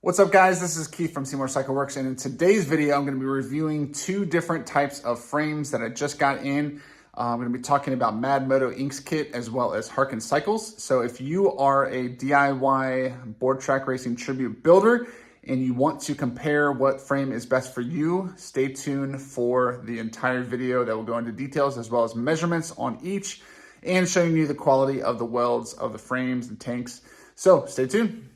What's up, guys? This is Keith from Seymour Cycle Works, and in today's video, I'm going to be reviewing two different types of frames that I just got in. I'm going to be talking about Moto Inks kit as well as Harken cycles. So if you are a DIY board track racing tribute builder and you want to compare what frame is best for you, stay tuned for the entire video that will go into details as well as measurements on each and showing you the quality of the welds of the frames and tanks. So stay tuned.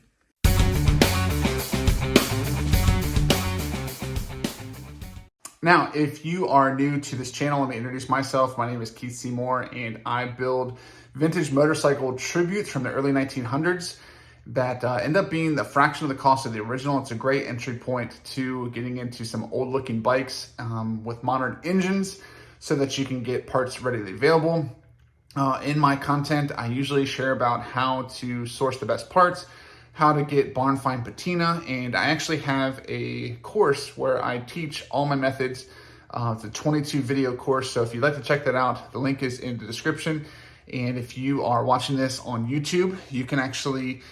Now, if you are new to this channel, let me introduce myself. My name is Keith Seymour, and I build vintage motorcycle tributes from the early 1900s that end up being a fraction of the cost of the original. It's a great entry point to getting into some old-looking bikes with modern engines so that you can get parts readily available. In my content, I usually share about how to source the best parts, how to get barn find patina, and I actually have a course where I teach all my methods. It's a 22 video course, so if you'd like to check that out, the link is in the description. And if you are watching this on YouTube, you can actually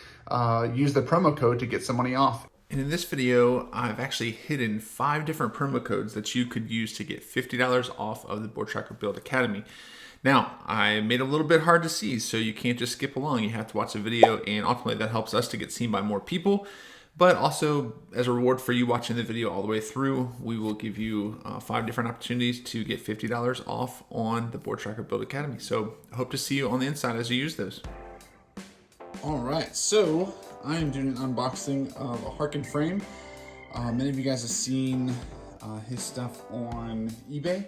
use the promo code to get some money off. And in this video, I've actually hidden 5 different promo codes that you could use to get $50 off of the Board Tracker Build Academy. Now, I made it a little bit hard to see, so you can't just skip along. You have to watch the video, and ultimately that helps us to get seen by more people. But also, as a reward for you watching the video all the way through, we will give you 5 different opportunities to get $50 off on the Board Tracker Build Academy. So I hope to see you on the inside as you use those. All right, so I am doing an unboxing of a Harken Frame. Many of you guys have seen his stuff on eBay.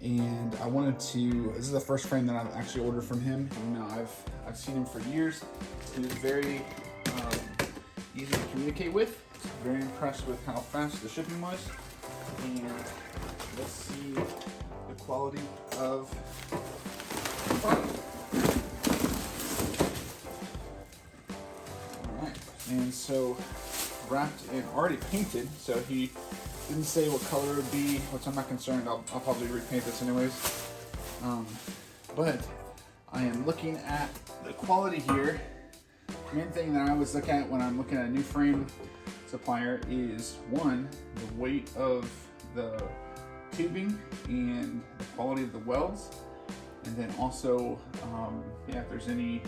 And I wanted to, this is the first frame that I've actually ordered from him. You know, I've seen him for years. He was very easy to communicate with. Very impressed with how fast the shipping was. And let's see the quality of the product. All right, and so wrapped and already painted, so he didn't say what color it would be, which I'm not concerned. I'll probably repaint this anyways. But I am looking at the quality here. The main thing that I always look at when I'm looking at a new frame supplier is, one, the weight of the tubing and the quality of the welds, and then also, if there's any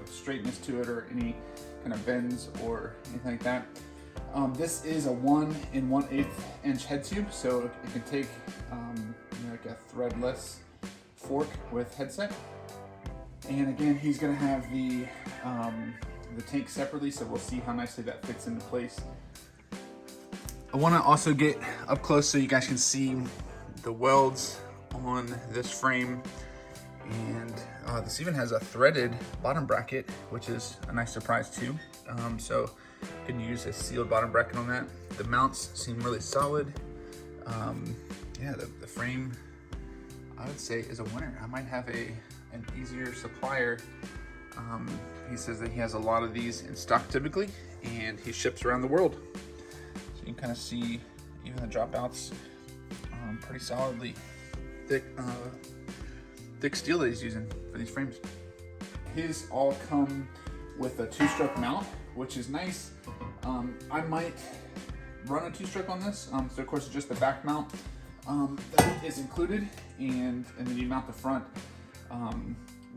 straightness to it or any kind of bends or anything like that. This is a 1 1/8 inch head tube, so it can take like a threadless fork with headset. And again, he's going to have the tank separately, so we'll see how nicely that fits into place. I want to also get up close so you guys can see the welds on this frame. And this even has a threaded bottom bracket, which is a nice surprise too. So you can use a sealed bottom bracket on that. The mounts seem really solid. The frame, I would say, is a winner. I might have an easier supplier. He says that he has a lot of these in stock typically, and he ships around the world. So you can kind of see even the dropouts, pretty solidly thick steel that he's using for these frames. His all come with a 2-stroke mount, which is nice. I might run a 2-stroke on this. So of course it's just the back mount that is included, and then you mount the front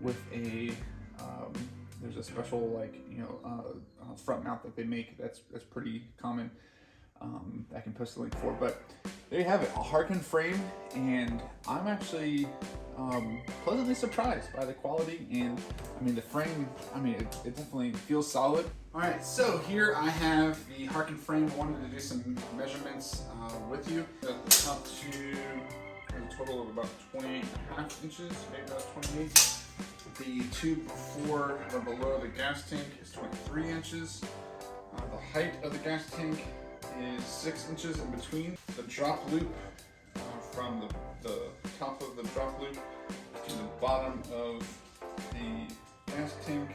with a there's a special front mount that they make that's pretty common. I can post the link for, but there you have it, a Harken frame, and I'm actually pleasantly surprised by the quality. And I mean, the frame, it definitely feels solid. All right, so here I have the Harken frame. I wanted to do some measurements with you. The top tube has a total of about 28.5 inches, maybe about 28. The tube before or below the gas tank is 23 inches. The height of the gas tank is 6 inches in between. The drop loop from the top of the drop loop to the bottom of the gas tank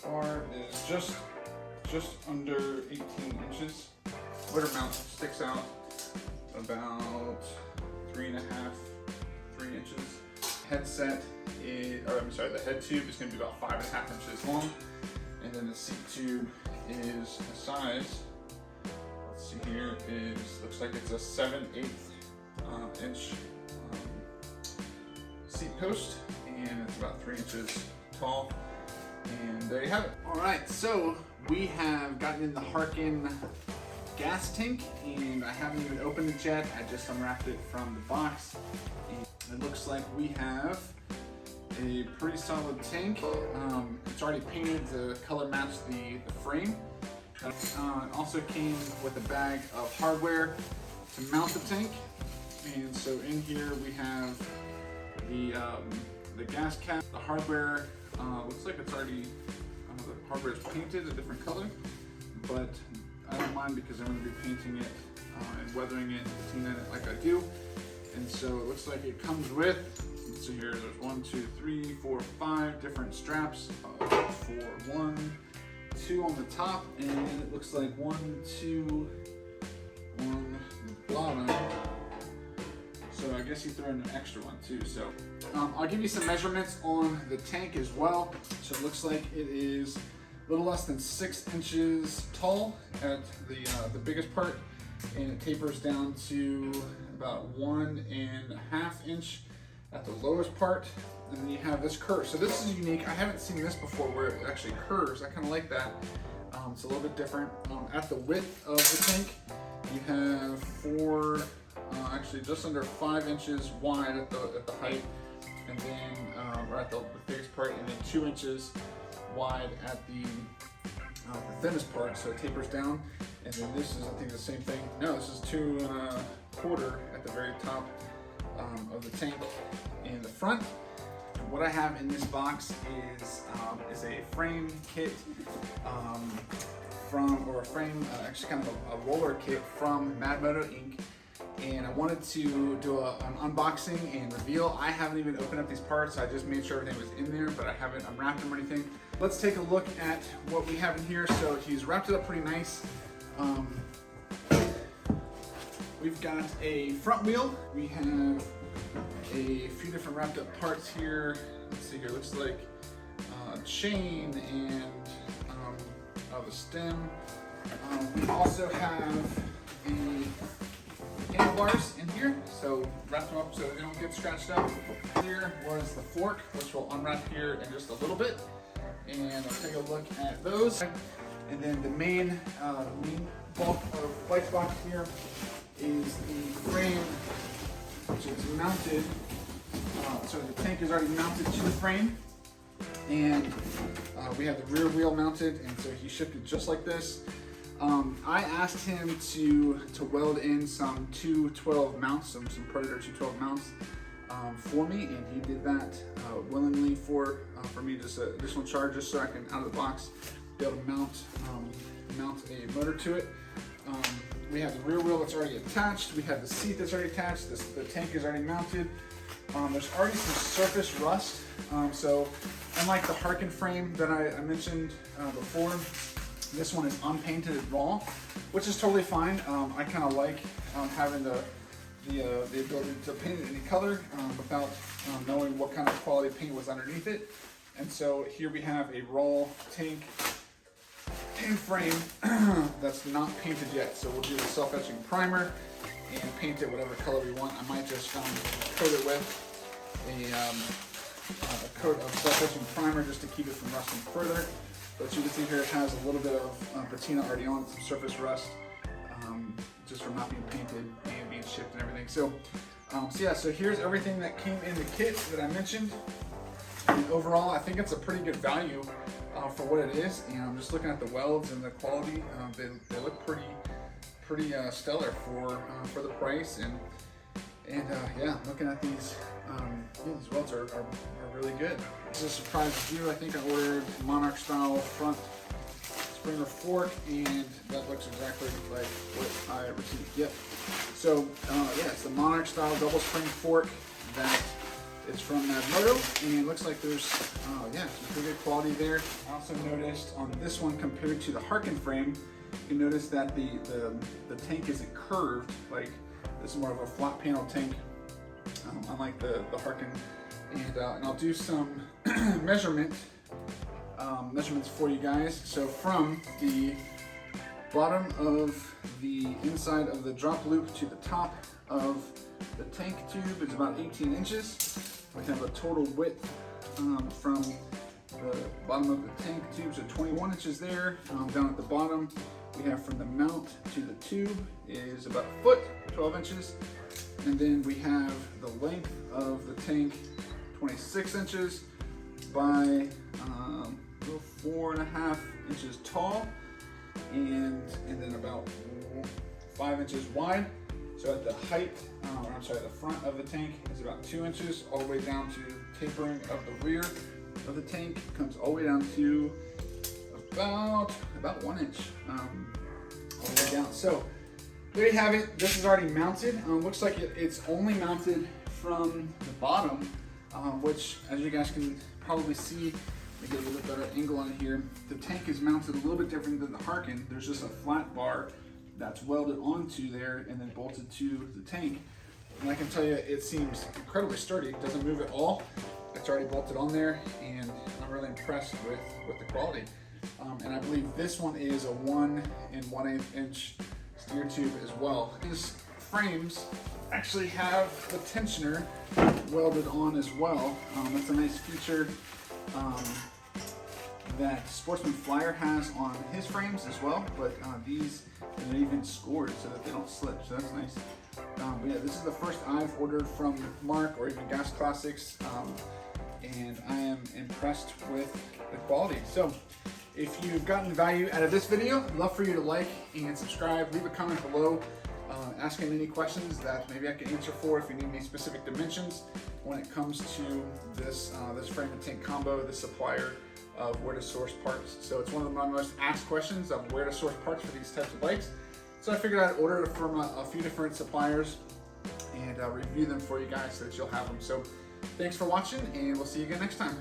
bar is just under 18 inches. Splitter mount sticks out about 3 inches. Headset is, the head tube is going to be about 5.5 inches long, and then the seat tube is the size. Let's see here, looks like it's a 7/8 inch seat post, and it's about 3 inches tall. And there you have it. All right, so we have gotten in the Harken gas tank, and I haven't even opened it yet. I just unwrapped it from the box. And it looks like we have a pretty solid tank. It's already painted to color match the frame. It also came with a bag of hardware to mount the tank. And so in here we have the gas cap. The hardware looks like it's already, the hardware is painted a different color, but I don't mind because I'm going to be painting it and weathering it and painting it like I do. And so it looks like it comes with, let's see here, there's 1, 2, 3, 4, 5 different straps for 1, 2 on the top, and it looks like 1, 2 on the bottom. So I guess you throw in an extra one too. So I'll give you some measurements on the tank as well. So it looks like it is a little less than 6 inches tall at the biggest part, and it tapers down to about 1.5 inch at the lowest part. And then you have this curve. So this is unique. I haven't seen this before where it actually curves. I kind of like that. It's a little bit different. At the width of the tank, you have actually just under 5 inches wide at the height, and then or at the biggest part, and then 2 inches wide at the thinnest part. So it tapers down, and then this is, I think, the same thing. No, this is 2.25 at the very top of the tank in the front. And what I have in this box is a frame kit actually kind of a roller kit from Moto Inc. And I wanted to do an unboxing and reveal. I haven't even opened up these parts. I just made sure everything was in there, but I haven't unwrapped them or anything. Let's take a look at what we have in here. So he's wrapped it up pretty nice. We've got a front wheel. We have a few different wrapped up parts here. Let's see here, looks like a chain and the stem. We also have the handlebars in here, so wrap them up so they don't get scratched up. Here was the fork, which we'll unwrap here in just a little bit, and I'll take a look at those. And then the main bulk of bike box here is the frame, which is mounted. So the tank is already mounted to the frame, and we have the rear wheel mounted, and so he shipped it just like this. I asked him to weld in some 212 mounts, some Predator 212 mounts for me, and he did that willingly for me, just an additional charge, just so I can, out of the box, be able to mount a motor to it. We have the rear wheel that's already attached. We have the seat that's already attached. The tank is already mounted. There's already some surface rust. So unlike the Harken frame that I mentioned before, this one is unpainted at all, which is totally fine. I kind of like having the ability to paint it any color without knowing what kind of quality paint was underneath it. And so here we have a raw tank frame that's not painted yet. So we'll do the self-etching primer and paint it whatever color we want. I might just coat it with a coat of self-etching primer just to keep it from rusting further. But you can see here it has a little bit of patina already on it, some surface rust, just from not being painted and being shipped and everything. So so here's everything that came in the kit that I mentioned. And overall, I think it's a pretty good value for what it is. And I'm just looking at the welds and the quality. They look pretty stellar for the price. And yeah, looking at these welds are really good. This is a surprise review. I think I ordered Monarch style front Springer fork, and that looks exactly like what I received. Yep. So yeah, it's the Monarch style double spring fork that is from Moto, and it looks like there's some pretty good quality there. I also noticed on this one, compared to the Harken frame, you notice that the tank isn't curved. Like, this is more of a flat panel tank, unlike the Harken. And I'll do some measurement measurements for you guys. So from the bottom of the inside of the drop loop to the top of the tank tube is about 18 inches. We have a total width from the bottom of the tank tubes at 21 inches there. Down at the bottom, we have from the mount to the tube is about a foot, 12 inches. And then we have the length of the tank, 26 inches by 4.5 inches tall, and then about 5 inches wide. So at the height, the front of the tank is about 2 inches, all the way down to tapering of the rear of the tank comes all the way down to about 1 inch, all the way down. So there you have it. This is already mounted. Looks like it's only mounted from the bottom, which, as you guys can probably see, let me get a little bit better angle on it here. The tank is mounted a little bit different than the Harken. There's just a flat bar that's welded onto there and then bolted to the tank. And I can tell you, it seems incredibly sturdy. It doesn't move at all. It's already bolted on there, and I'm really impressed with the quality. And I believe this one is a 1 1/8 inch steer tube as well. These frames actually have the tensioner welded on as well. That's a nice feature that Sportsman Flyer has on his frames as well, but these are even scored so that they don't slip, so that's nice. But yeah, this is the first I've ordered from Mark or even Gas Classics, and I am impressed with the quality. So if you've gotten value out of this video, I'd love for you to like and subscribe. Leave a comment below asking any questions that maybe I can answer for. If you need any specific dimensions when it comes to this frame and tank combo, the supplier of where to source parts. So it's one of my most asked questions of where to source parts for these types of bikes. So I figured I'd order it from a few different suppliers and review them for you guys so that you'll have them. So thanks for watching, and we'll see you again next time.